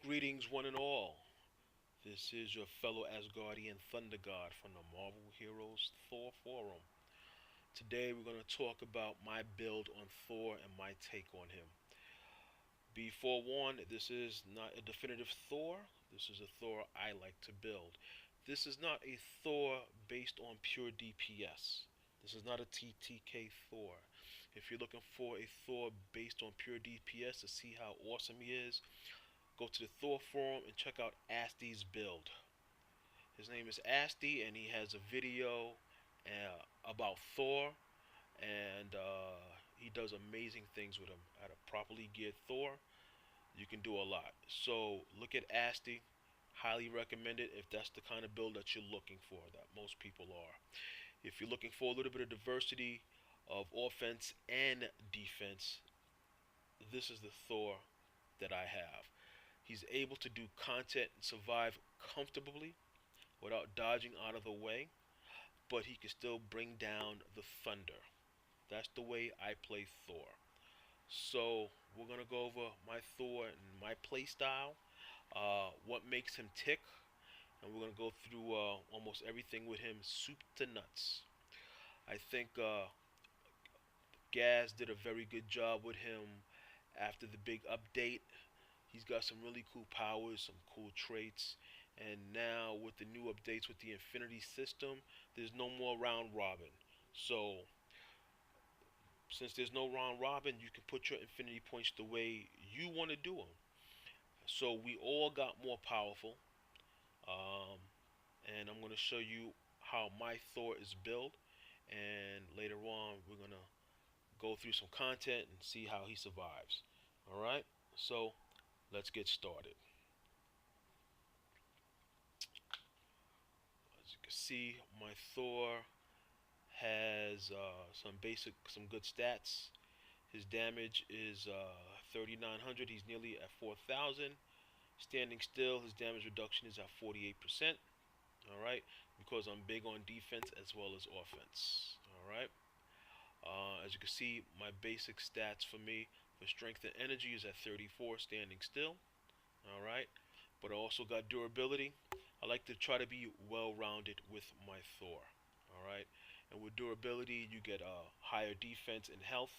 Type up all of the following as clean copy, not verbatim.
Greetings, one and all. This is your fellow Asgardian Thunder God from the Marvel Heroes Thor Forum. Today we're going to talk about my build on Thor and my take on him. Be forewarned, this is not a definitive Thor. This is a Thor I like to build. This is not a Thor based on pure DPS. This is not a TTK Thor. If you're looking for a Thor based on pure DPS to see how awesome he is, go to the Thor forum and check out Asty's build. His name is Asty, and he has a video about Thor, and he does amazing things with him. At a properly geared Thor, you can do a lot. So look at Asty. Highly recommend it if that's the kind of build that you're looking for, that most people are. If you're looking for a little bit of diversity of offense and defense, this is the Thor that I have. He's able to do content and survive comfortably without dodging out of the way, but he can still bring down the thunder. That's the way I play Thor. So we're gonna go over my Thor and my play style, what makes him tick, and we're gonna go through almost everything with him, soup to nuts. I think Gaz did a very good job with him after the big update. He's got some really cool powers, some cool traits. And now with the new updates with the Infinity system, there's no more round robin. So since there's no round robin, you can put your Infinity points the way you want to do them. So we all got more powerful. Um, and I'm going to show you how my Thor is built. And later on, we're going to go through some content and see how he survives. Alright? So let's get started. As you can see, my Thor has some good stats. His damage is 3,900. He's nearly at 4,000. Standing still, his damage reduction is at 48%. All right, because I'm big on defense as well as offense. All right. As you can see, my basic stats for me for strength and energy is at 34, standing still. All right, but I also got durability. I like to try to be well-rounded with my Thor. All right, and with durability, you get higher defense and health.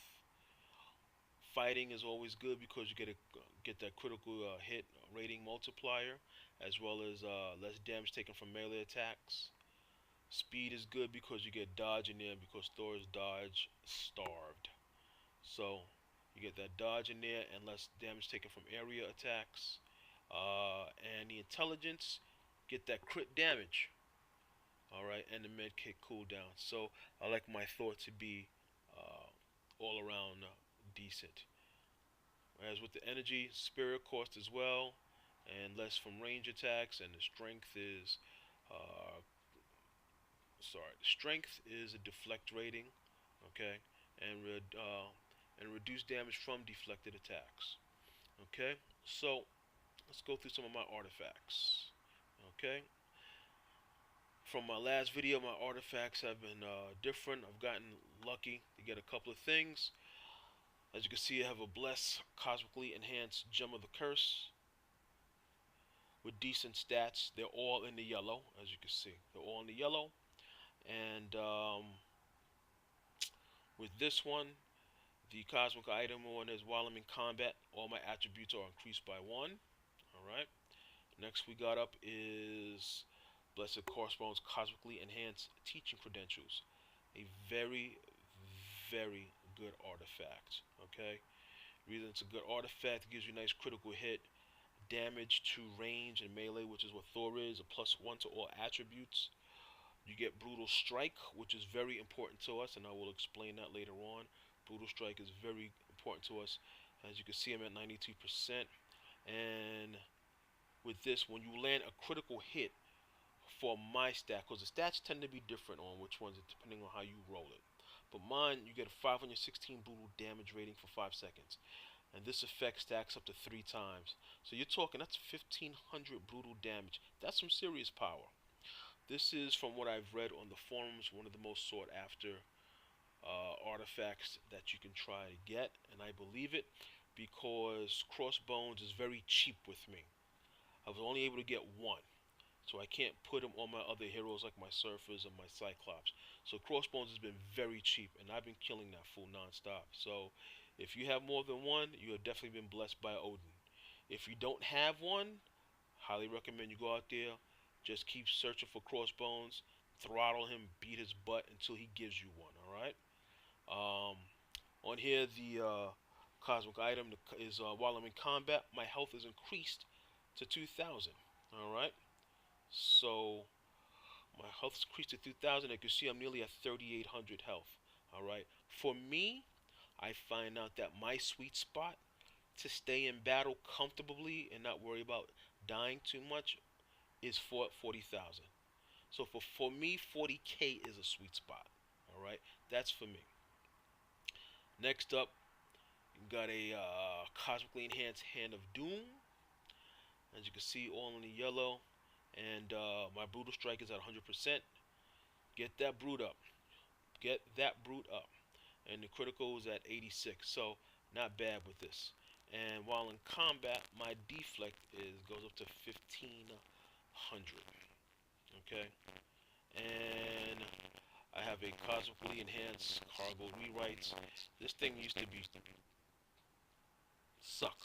Fighting is always good because you get that critical hit rating multiplier, as well as less damage taken from melee attacks. Speed is good because you get dodge in there because Thor is dodge starved. So you get that dodge in there and less damage taken from area attacks. And the intelligence, get that crit damage. Alright, and the med kit cooldown. So I like my Thor to be all around decent. As with the energy, spirit cost as well, and less from range attacks, and the strength is uh, strength is a deflect rating, okay, and reduce damage from deflected attacks. Okay, so let's go through some of my artifacts. Okay, from my last video, my artifacts have been different. I've gotten lucky to get a couple of things. As you can see, I have a Bless Cosmically Enhanced Gem of the Curse with decent stats. They're all in the yellow, as you can see. They're all in the yellow. And with this one, the cosmic item one is while I'm in combat, all my attributes are increased by 1. Alright. Next we got up is Blessed Crossbones Cosmically Enhanced Teaching Credentials. A very, very good artifact. Okay. The reason it's a good artifact, it gives you a nice critical hit, damage to range and melee, which is what Thor is, a +1 to all attributes. You get Brutal Strike, which is very important to us, and I will explain that later on. Brutal Strike is very important to us. As you can see, I'm at 92%. And with this, when you land a critical hit for my stat, because the stats tend to be different on which ones, depending on how you roll it. But mine, you get a 516 brutal damage rating for 5 seconds. And this effect stacks up to 3 times. So you're talking, that's 1500 brutal damage. That's some serious power. This is, from what I've read on the forums, one of the most sought after artifacts that you can try to get. And I believe it because Crossbones is very cheap with me. I was only able to get one. So I can't put him on my other heroes like my Surfers and my Cyclops. So Crossbones has been very cheap, and I've been killing that fool nonstop. So if you have more than one, you have definitely been blessed by Odin. If you don't have one, highly recommend you go out there, just keep searching for Crossbones, throttle him, beat his butt until he gives you one. All right. Um, on here, the cosmic item is while I'm in combat, my health is increased to 2,000. All right. So my health's increased to 2,000. You can see I'm nearly at 3,800 health. All right. For me, I find out that my sweet spot to stay in battle comfortably and not worry about dying too much is for 40,000. So for me, 40k is a sweet spot. All right. That's for me. Next up, you got a cosmically enhanced Hand of Doom. As you can see, all in the yellow. And my brutal strike is at 100%. Get that brute up. Get that brute up. And the critical is at 86. So not bad with this. And while in combat, my deflect goes up to 1,500. Okay. And I have a cosmically enhanced cargo rewrites. This thing used to be suck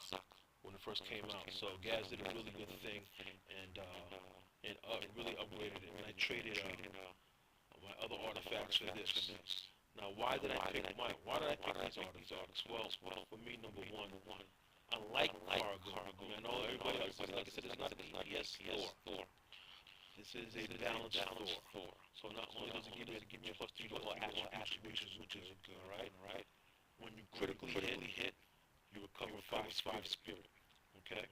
when it first came out. So Gaz did a really good thing and really upgraded it. And I traded my other artifacts for this. Now, why did I pick these artifacts? Well, for me, number one, I like cargo. I mean, I know everybody else, like I said, it's not an EPS Thor. This is a balanced Thor. So not only does it give me a plus 3 to all attributes, which is good, right? When you critically hit, you recover 5 spirit. Okay?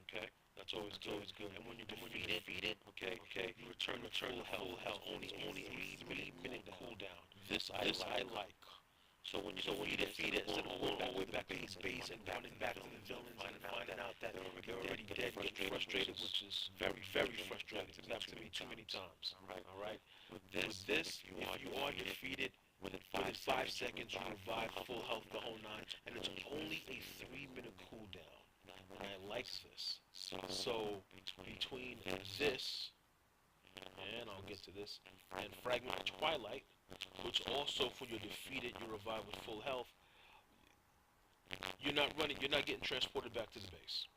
That's always good. And when you defeat it, okay, you return to full health. Only a 3-minute cooldown. This I like. So when you defeat it, instead of going all the way back to his base and running back to the villains and finding out that they're already dead, getting frustrated, which is very, very frustrating. It's happened to me too many times. All right. With this, if you are defeated, within 5 seconds, you revive full health the whole nine, and it's only a 3-minute cooldown. And I like this. So between this, and I'll get to this, and Fragment of Twilight, which also for your defeated, you revive with full health, you're not getting transported back to the base.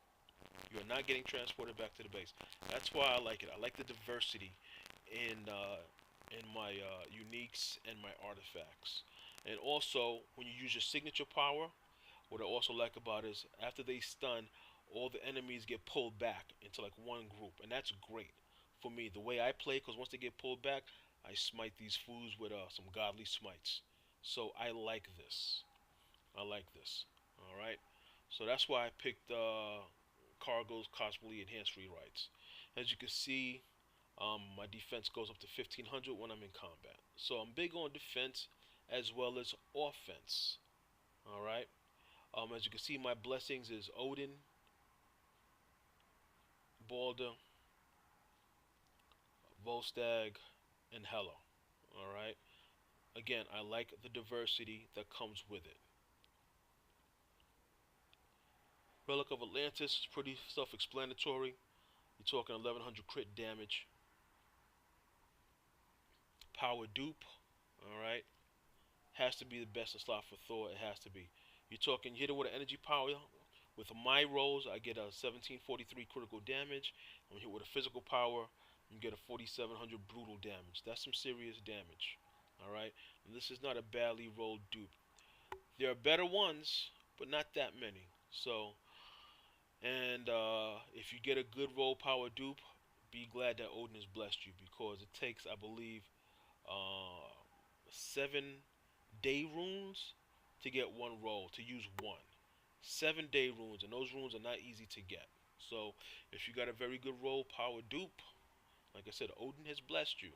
You're not getting transported back to the base. That's why I like it. I like the diversity in my uniques and my artifacts. And also, when you use your signature power, what I also like about it is after they stun, all the enemies get pulled back into like one group, and that's great for me. The way I play, because once they get pulled back, I smite these fools with some godly smites. So I like this. I like this. All right. So that's why I picked Cargo's cosmically enhanced rewrites. As you can see, my defense goes up to 1,500 when I'm in combat. So I'm big on defense as well as offense. All right. As you can see, my blessings is Odin, Balder, Volstagg, and Hela. All right. Again, I like the diversity that comes with it. Relic of Atlantis is pretty self-explanatory. You're talking 1,100 crit damage. Power dupe. All right. Has to be the best in slot for Thor. It has to be. You're talking hit it with an energy power. With my rolls, I get a 1743 critical damage. When you hit with a physical power, you get a 4700 brutal damage. That's some serious damage. Alright? This is not a badly rolled dupe. There are better ones, but not that many. So, and if you get a good roll power dupe, be glad that Odin has blessed you because it takes, I believe, 7 day runes to get one roll, to use one. 7 day runes, and those runes are not easy to get. So if you got a very good roll power dupe, like I said, Odin has blessed you.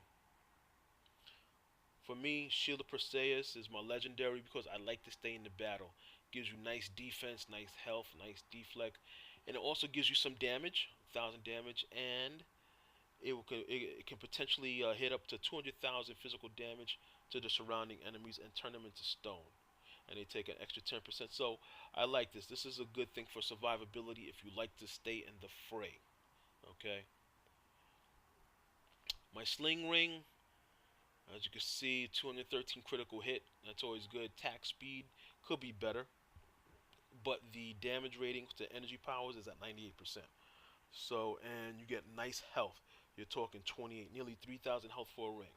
For me, Shield of Perseus is my legendary because I like to stay in the battle. Gives you nice defense, nice health, nice deflect, and it also gives you some damage, 1,000 damage, and it can potentially hit up to 200,000 physical damage to the surrounding enemies and turn them into stone. And they take an extra 10%. So I like this. This is a good thing for survivability if you like to stay in the fray. Okay, my sling ring, as you can see, 213 critical hit. That's always good. Attack speed could be better, but the damage rating to energy powers is at 98%. So, and you get nice health. You're talking 28, nearly 3,000 health for a ring.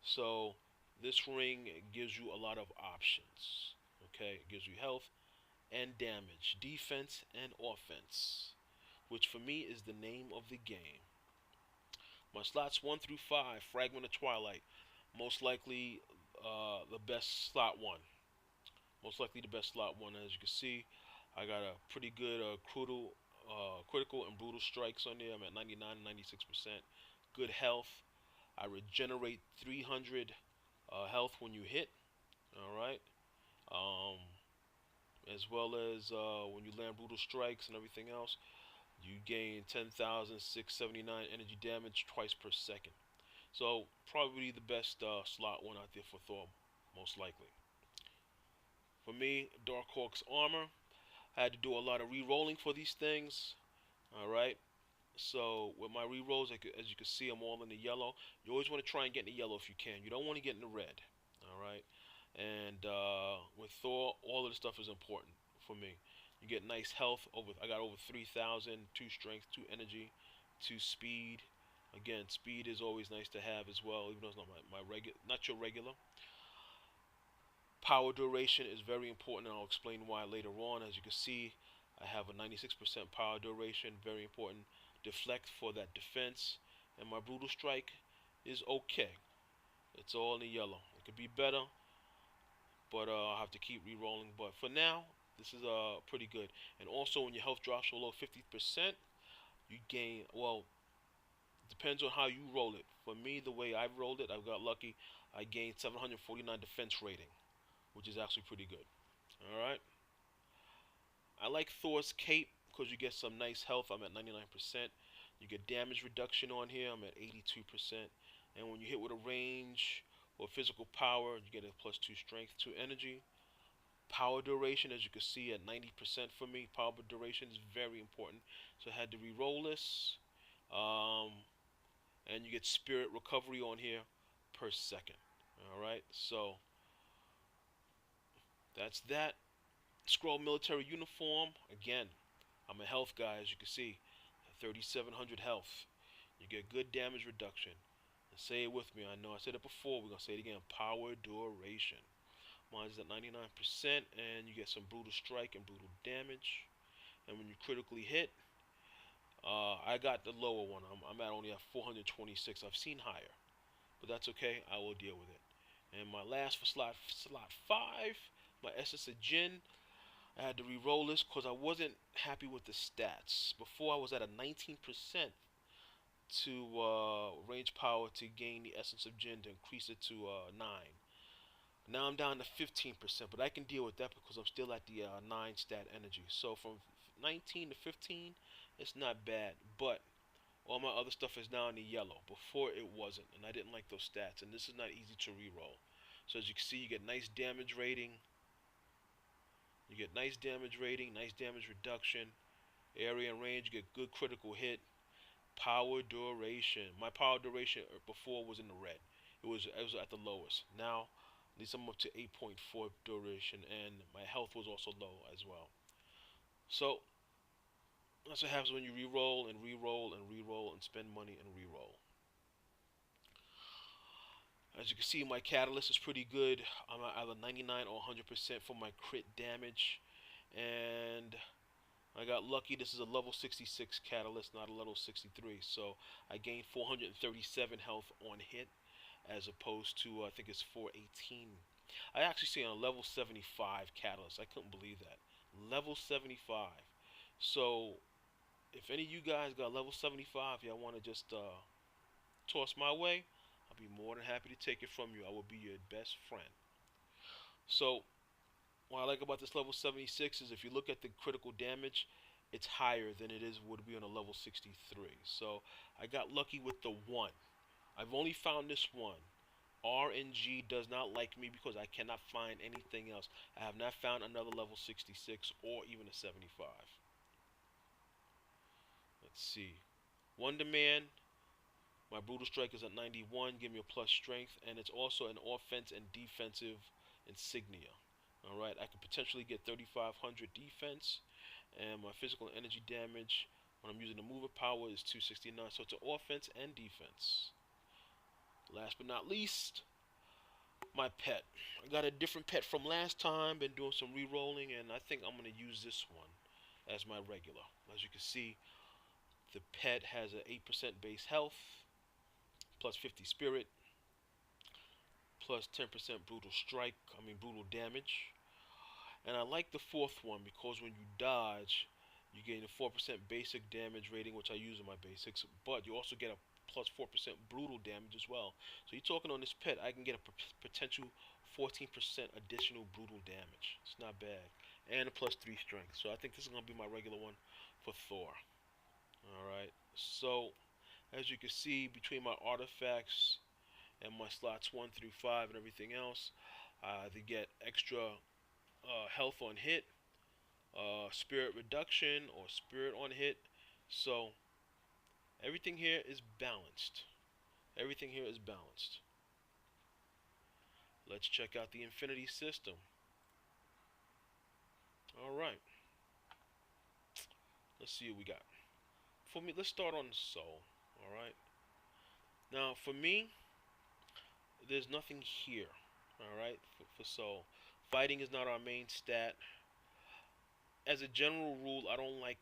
So, this ring gives you a lot of options. Okay, it gives you health and damage, defense and offense, which for me is the name of the game. My slots 1 through 5, Fragment of Twilight, most likely the best slot one. Most likely the best slot one. As you can see, I got a pretty good critical and brutal strikes on there. I'm at 99 and 96%. Good health. I regenerate 300 health when you hit. All right. Um, as well as when you land brutal strikes and everything else, you gain 10,679 energy damage twice per second. So probably the best slot one out there for Thor, most likely. For me, Dark Hawk's armor. I had to do a lot of re-rolling for these things. All right. So with my re-rolls, as you can see, I'm all in the yellow. You always want to try and get in the yellow if you can. You don't want to get in the red. All right. And with Thor, all of the stuff is important for me. You get nice health. I got over 3,000, 2 strength, 2 energy, 2 speed. Again, speed is always nice to have as well, even though it's not my regular, not your regular. Power duration is very important, and I'll explain why later on. As you can see, I have a 96% power duration, very important. Deflect for that defense, and my brutal strike is okay. It's all in the yellow. It could be better, but I'll have to keep re-rolling. But for now, this is pretty good. And also, when your health drops below 50%, you gain. Well, depends on how you roll it. For me, the way I've rolled it, I've got lucky. I gained 749 defense rating, which is actually pretty good. All right. I like Thor's cape because you get some nice health. I'm at 99%. You get damage reduction on here. I'm at 82%. And when you hit with a range or physical power, you get a +2 strength, 2 energy. Power duration, as you can see, at 90% for me. Power duration is very important. So I had to re-roll this. Um, and you get spirit recovery on here per second. All right. So that's that. Scroll military uniform. Again, I'm a health guy, as you can see. 3,700 health. You get good damage reduction. And say it with me. I know I said it before. We're going to say it again. Power duration. Mine's at 99%. And you get some brutal strike and brutal damage. And when you critically hit, I got the lower one. I'm at only at 426. I've seen higher. But that's okay. I will deal with it. And my last for slot 5, my Essence of Jin. I had to re-roll this because I wasn't happy with the stats. Before I was at a 19% to range power to gain the Essence of Jin to increase it to 9. Now I'm down to 15%, but I can deal with that because I'm still at the 9 stat energy. So from 19 to 15, it's not bad. But all my other stuff is now in the yellow. Before it wasn't, and I didn't like those stats. And this is not easy to re-roll. So as you can see, you get nice damage rating. You get nice damage rating, nice damage reduction, area and range. You get good critical hit, power duration. My power duration before was in the red. It was at the lowest. Now, at least I'm up to 8.4 duration, and my health was also low as well. So that's what happens when you re-roll and re-roll and re-roll and spend money and re-roll. As you can see, my catalyst is pretty good. I'm at either 99 or 100% for my crit damage, and I got lucky. This is a level 66 catalyst, not a level 63. So I gained 437 health on hit, as opposed to I think it's 418. I actually see on a level 75 catalyst. I couldn't believe that. Level 75. So if any of you guys got level 75, y'all want to just toss my way, I'll be more than happy to take it from you. I will be your best friend. So what I like about this level 76 is if you look at the critical damage, it's higher than it is would be on a level 63. So I got lucky with the one. I've only found this one. RNG does not like me because I cannot find anything else. I have not found another level 66 or even a 75. Let's see. Wonder Man, my brutal strike is at 91, give me a plus strength, and it's also an offense and defensive insignia. All right, I could potentially get 3,500 defense, and my physical energy damage when I'm using the mover power is 269. So it's an offense and defense. Last but not least, my pet. I got a different pet from last time. Been doing some re-rolling, and I think I'm gonna use this one as my regular. As you can see, the pet has an 8% base health, plus 50 spirit, plus 10% brutal strike. Brutal damage. And I like the fourth one because when you dodge, you gain a 4% basic damage rating, which I use in my basics, but you also get a plus 4% brutal damage as well. So you're talking on this pet, I can get a potential 14% additional brutal damage. It's not bad. And a plus 3 strength. So I think this is going to be my regular one for Thor. Alright, so as you can see, between my artifacts and my slots 1 through 5 and everything else, they get extra health on hit, spirit reduction, or spirit on hit. So everything here is balanced. Everything here is balanced. Let's check out the Infinity system. Alright. Let's see what we got. For me, let's start on Soul. Alright. Now, for me, there's nothing here. Alright, for Soul. Fighting is not our main stat. As a general rule, I don't like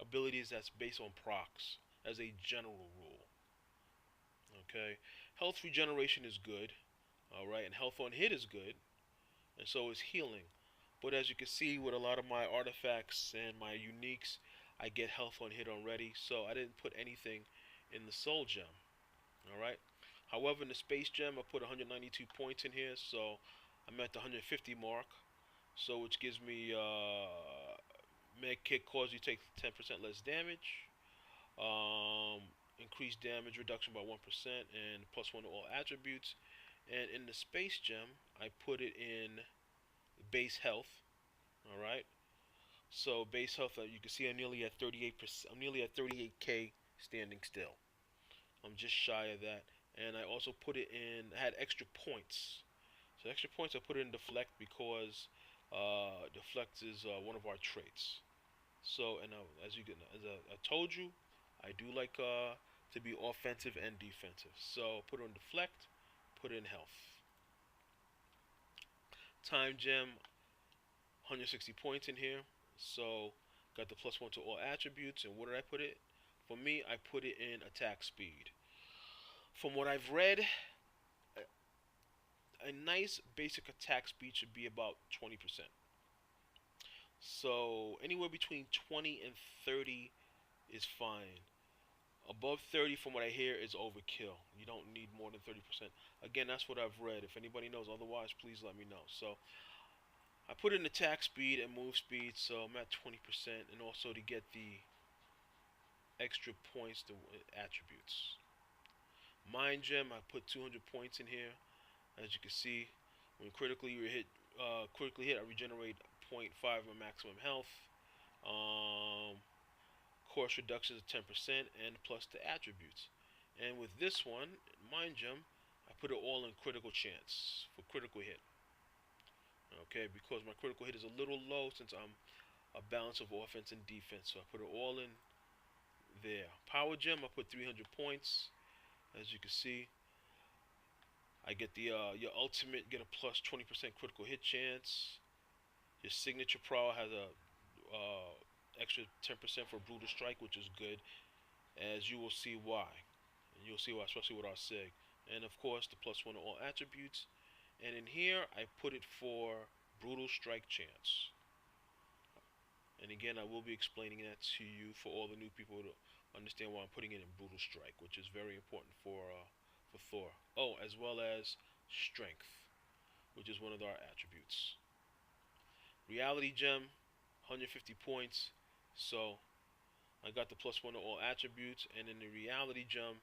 abilities that's based on procs. As a general rule. Okay. Health regeneration is good. Alright, and health on hit is good. And so is healing. But as you can see with a lot of my artifacts and my uniques, I get health on hit already. So I didn't put anything in the soul gem. Alright. However, in the space gem, I put 192 points in here. So I'm at the 150 mark. So which gives me med kit cause you take 10% less damage. Increased damage reduction by 1% and plus 1 to all attributes. And in the space gem, I put it in base health. Alright. So base health, you can see I'm nearly at 38%. I'm nearly at 38k standing still. I'm just shy of that. And I also put it in, I had extra points. So extra points I put it in deflect because deflect is one of our traits. So, and as I told you, I do like to be offensive and defensive. So put it on deflect, put it in health. Time gem, 160 points in here. So got the plus 1 to all attributes. And where did I put it? For me, I put it in attack speed. From what I've read, a nice basic attack speed should be about 20%. So anywhere between 20 and 30 is fine. Above 30, from what I hear, is overkill. You don't need more than 30%. Again, that's what I've read. If anybody knows otherwise, please let me know. So I put in attack speed and move speed, so I'm at 20%, and also to get the extra points to attributes. Mind gem, I put 200 points in here. As you can see, when critically hit, I regenerate 0.5 of maximum health. Course reductions of 10% and plus the attributes. And with this one, Mind Gem, I put it all in critical chance for critical hit. Okay, because my critical hit is a little low since I'm a balance of offense and defense. So I put it all in there. Power Gem, I put 300 points. As you can see, I get the your ultimate, get a plus 20% critical hit chance. Your signature prow has a extra 10% for brutal strike, which is good, as you will see why. And you'll see why, especially with our sig. And of course, the plus 1 to all attributes. And in here, I put it for brutal strike chance. And again, I will be explaining that to you for all the new people to understand why I'm putting it in brutal strike, which is very important for Thor. Oh, as well as strength, which is one of our attributes. Reality gem, 150 points. So I got the plus 1 to all attributes, and in the reality gem,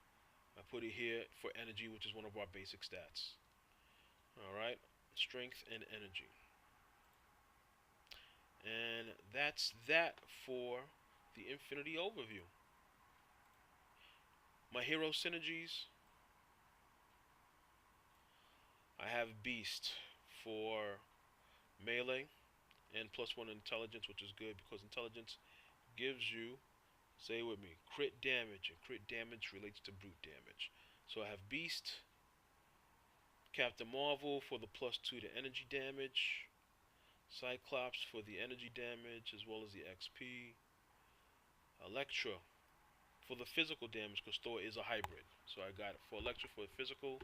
I put it here for energy, which is one of our basic stats. Alright, strength and energy. And that's that for the Infinity overview. My hero synergies, I have Beast for melee and +1 intelligence, which is good because intelligence gives you, say it with me, crit damage, and crit damage relates to brute damage. So I have Beast, Captain Marvel for the +2 to energy damage, Cyclops for the energy damage as well as the XP, Elektra for the physical damage because Thor is a hybrid. So I got it for Elektra for the physical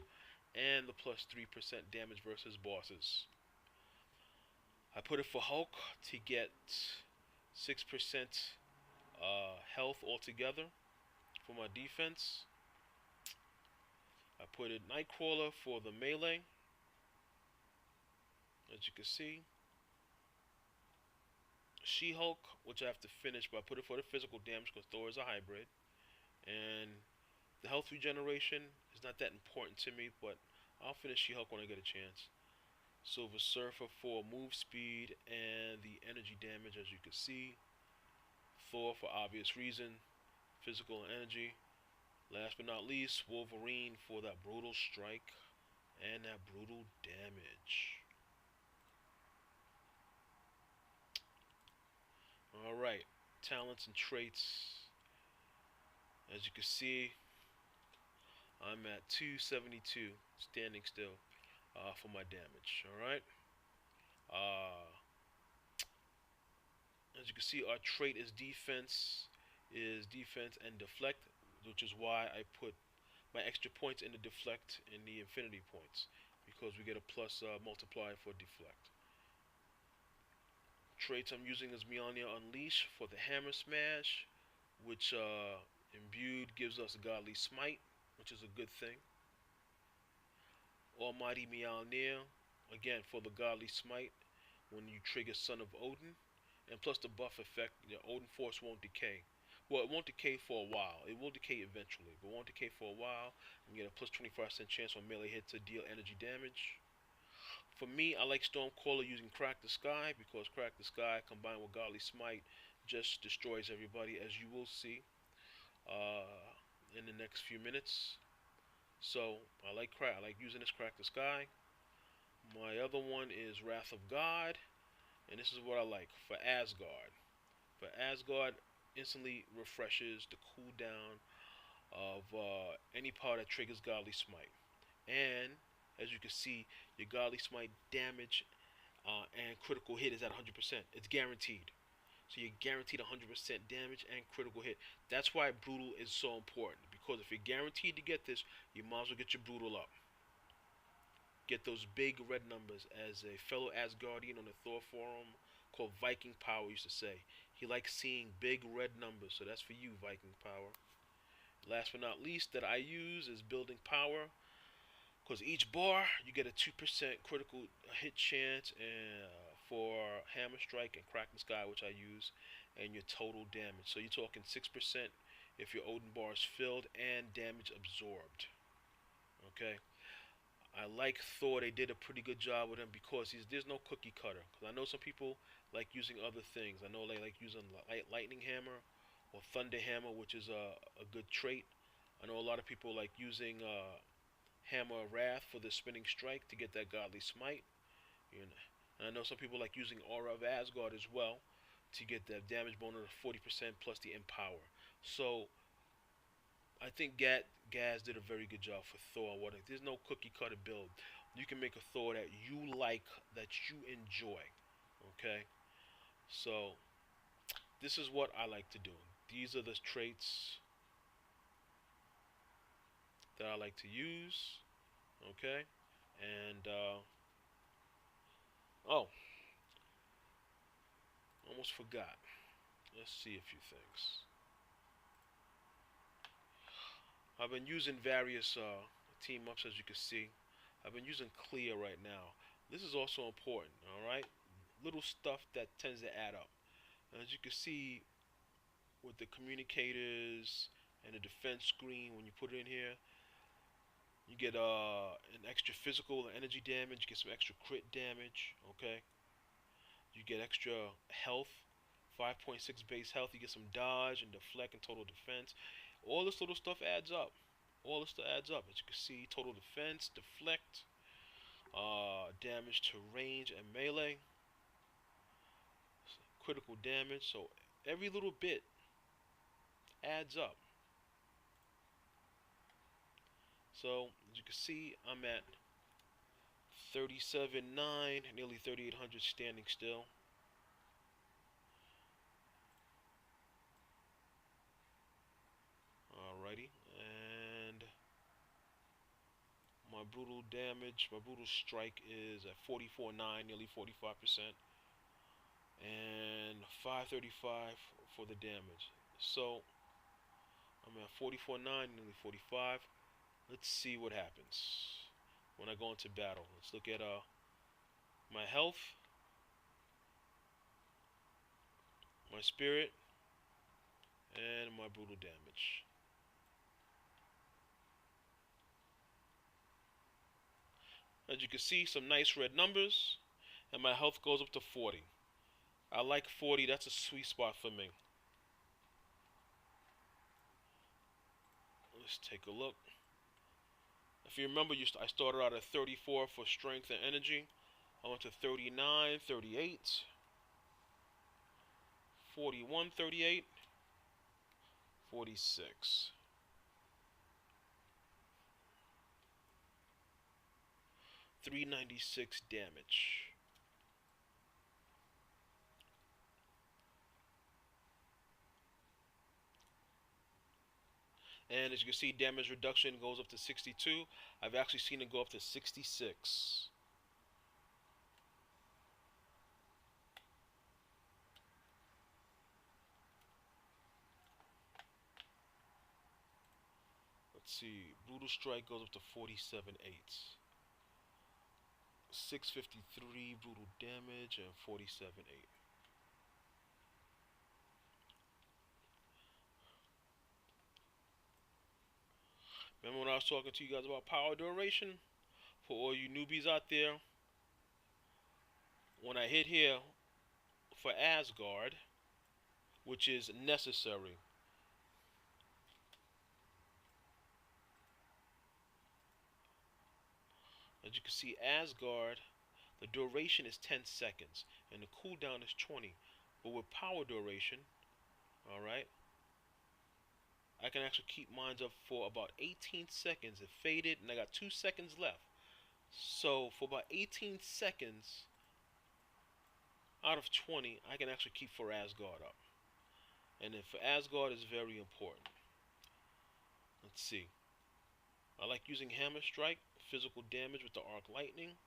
and the +3% damage versus bosses. I put it for Hulk to get 6% health altogether for my defense. I put it Nightcrawler for the melee, as you can see. She-Hulk, which I have to finish, but I put it for the physical damage because Thor is a hybrid. And the health regeneration is not that important to me, but I'll finish She-Hulk when I get a chance. Silver Surfer for move speed and the energy damage, as you can see. Thor for obvious reason, physical and energy. Last but not least, Wolverine for that brutal strike and that brutal damage. Alright, talents and traits. As you can see, I'm at 272, standing still, for my damage. Alright. As you can see, our trait is defense and deflect, which is why I put my extra points in the deflect and the infinity points, because we get a plus multiplier for deflect. Traits I'm using is Mjolnir Unleash for the hammer smash, which imbued gives us godly smite, which is a good thing. Almighty Mjolnir, again for the godly smite, when you trigger Son of Odin, and plus the buff effect, the Odin Force won't decay. Well, it won't decay for a while. It will decay eventually, but won't decay for a while. You get a plus 25% chance on melee hit to deal energy damage. For me, I like Stormcaller using Crack the Sky because Crack the Sky combined with Godly Smite just destroys everybody, as you will see in the next few minutes. So I like using this Crack the Sky. My other one is Wrath of God, and this is what I like for Asgard. For Asgard, instantly refreshes the cooldown of any power that triggers Godly Smite. And as you can see, your Godly Smite damage and critical hit is at 100%. It's guaranteed. So you're guaranteed 100% damage and critical hit. That's why Brutal is so important. Because if you're guaranteed to get this, you might as well get your Brutal up. Get those big red numbers. As a fellow Asgardian on the Thor forum called Viking Power used to say, he likes seeing big red numbers. So that's for you, Viking Power. Last but not least that I use is Building Power. Because each bar, you get a 2% critical hit chance for Hammer Strike and Crack the Sky, which I use, and your total damage. So you're talking 6% if your Odin bar is filled and damage absorbed. Okay. I like Thor. They did a pretty good job with him because there's no cookie cutter. Because I know some people like using other things. I know they like using Lightning Hammer or Thunder Hammer, which is a good trait. I know a lot of people like using Hammer of Wrath for the spinning strike to get that godly smite. You know, and I know some people like using Aura of Asgard as well to get that damage bonus of 40% plus the Empower. So I think Gaz did a very good job for Thor. There's no cookie cutter build. You can make a Thor that you like, that you enjoy. Okay, so this is what I like to do. These are the traits that I like to use. Okay, and oh, almost forgot. Let's see a few things. I've been using various team ups, as you can see. I've been using Clear right now. This is also important, alright? Little stuff that tends to add up. As you can see with the communicators and the defense screen, when you put it in here, you get an extra physical energy damage, you get some extra crit damage, okay? You get extra health, 5.6 base health, you get some dodge and deflect and total defense. All this little stuff adds up. All this stuff adds up. As you can see, total defense, deflect, damage to range and melee, critical damage. So every little bit adds up. So as you can see, I'm at 37.9, nearly 3,800 standing still. Alrighty, and my brutal damage, my brutal strike is at 44.9, nearly 45%, and 535 for the damage. So I'm at 44.9, nearly 45. Let's see what happens when I go into battle. Let's look at my health, my spirit, and my brutal damage. As you can see, some nice red numbers, and my health goes up to 40. I like 40, that's a sweet spot for me. Let's take a look. If you remember, I started out at 34 for strength and energy. I went to 39, 38, 41, 38, 46. 396 damage. And as you can see, damage reduction goes up to 62. I've actually seen it go up to 66. Let's see, brutal strike goes up to 47.8. 653 brutal damage and 47.8. Remember when I was talking to you guys about power duration? For all you newbies out there, when I hit here for Asgard, which is necessary, as you can see, Asgard, the duration is 10 seconds and the cooldown is 20. But with power duration, alright, I can actually keep mine up for about 18 seconds. It faded and I got 2 seconds left. So for about 18 seconds out of 20, I can actually keep for Asgard up. And then for Asgard is very important. Let's see. I like using Hammer Strike, physical damage with the Arc Lightning.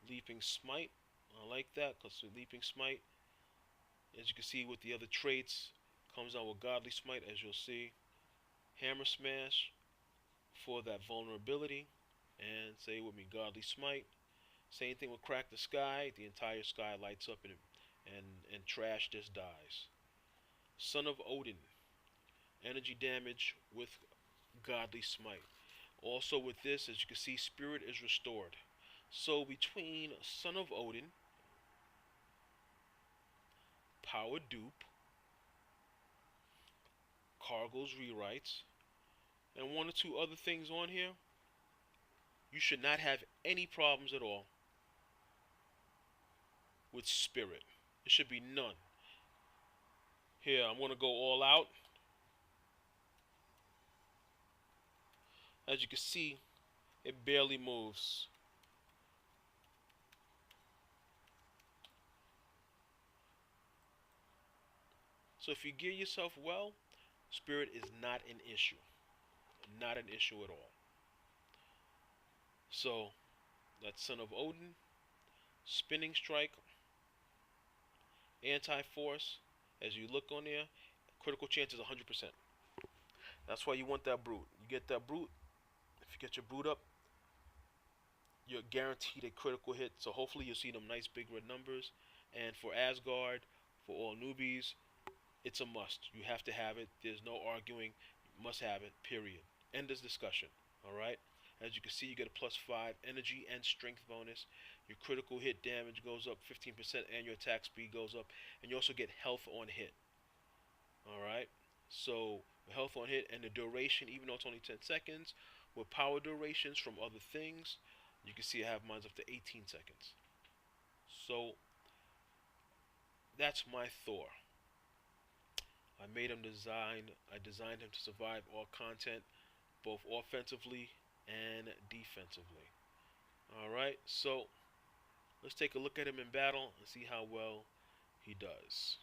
Leaping Smite, I like that because the Leaping Smite, as you can see with the other traits, comes out with Godly Smite, as you'll see. Hammer Smash for that vulnerability, and say with me, Godly Smite. Same thing with Crack the Sky. The entire sky lights up and trash just dies. Son of Odin, energy damage with Godly Smite. Also with this, as you can see, spirit is restored. So between Son of Odin, Power Dupe, Cargo's Rewrites, and one or two other things on here, you should not have any problems at all with spirit. It should be none. Here, I'm going to go all out. As you can see, it barely moves. So if you gear yourself well, spirit is not an issue. Not an issue at all. So, that's Son of Odin, Spinning Strike, Anti-Force. As you look on there, critical chance is 100%. That's why you want that brute. You get that brute. If you get your brute up, you're guaranteed a critical hit. So hopefully you'll see them nice big red numbers. And for Asgard, for all newbies, it's a must. You have to have it. There's no arguing. You must have it, period. End this discussion. Alright? As you can see, you get a +5 energy and strength bonus. Your critical hit damage goes up 15% and your attack speed goes up. And you also get health on hit. Alright? So with health on hit, and the duration, even though it's only 10 seconds, with power durations from other things, you can see I have mine up to 18 seconds. So that's my Thor. I designed him to survive all content, both offensively and defensively. Alright, so let's take a look at him in battle and see how well he does.